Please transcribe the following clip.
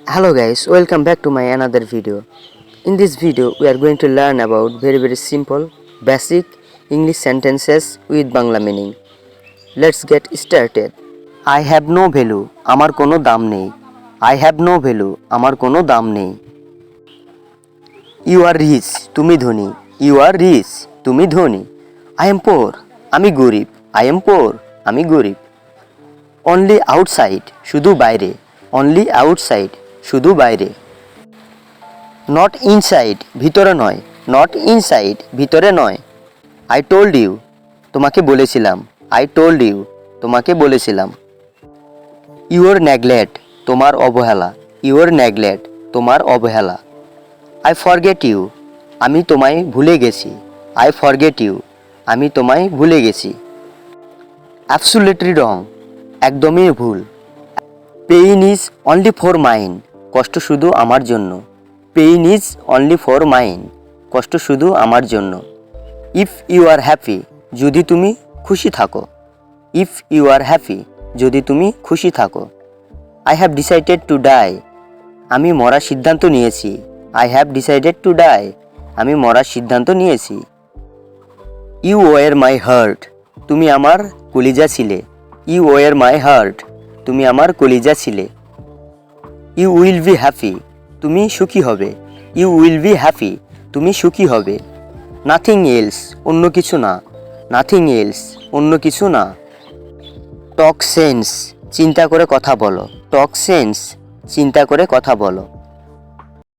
Hello guys, welcome back to my another video. In this video we are going to learn about very simple basic English sentences with Bangla meaning. Let's get started. I have no value, আমার কোনো দাম নেই. I have no value, আমার কোনো দাম নেই. You are rich, তুমি ধনী. You are rich, তুমি ধনী. I am poor, আমি গরিব. I am poor, আমি গরিব. Only outside, শুধু বাইরে. Only outside, শুধু বাইরে. Not inside, ভিতরে নয়. Not inside, ভিতরে নয়. I told you, তোমাকে বলেছিলাম. I told you, তোমাকে বলেছিলাম. Your neglect, তোমার অবহেলা. Your neglect, তোমার অবহেলা. I forget you, আমি তোমায় ভুলে গেছি. I forget you, আমি তোমায় ভুলে গেছি. Absolutely wrong, একদমই ভুল. Pain is only for mine, কষ্ট শুধু আমার জন্য. Pain is only for mine, কষ্ট শুধু আমার জন্য. If you are happy, যদি তুমি খুশি থাকো. If you are happy, যদি তুমি খুশি থাকো. I have decided to die, আমি মরার সিদ্ধান্ত নিয়েছি. I have decided to die, আমি মরার সিদ্ধান্ত নিয়েছি. You were my heart, তুমি আমার কলিজা ছিলে. You were my heart, তুমি আমার কলিজা ছিলে. You will be happy, তুমি সুখী হবে. You will be happy, তুমি সুখী হবে. Nothing else, অন্য কিছু না. Nothing else, অন্য কিছু না. Talk sense, চিন্তা করে কথা বলো. Talk sense, চিন্তা করে কথা বলো.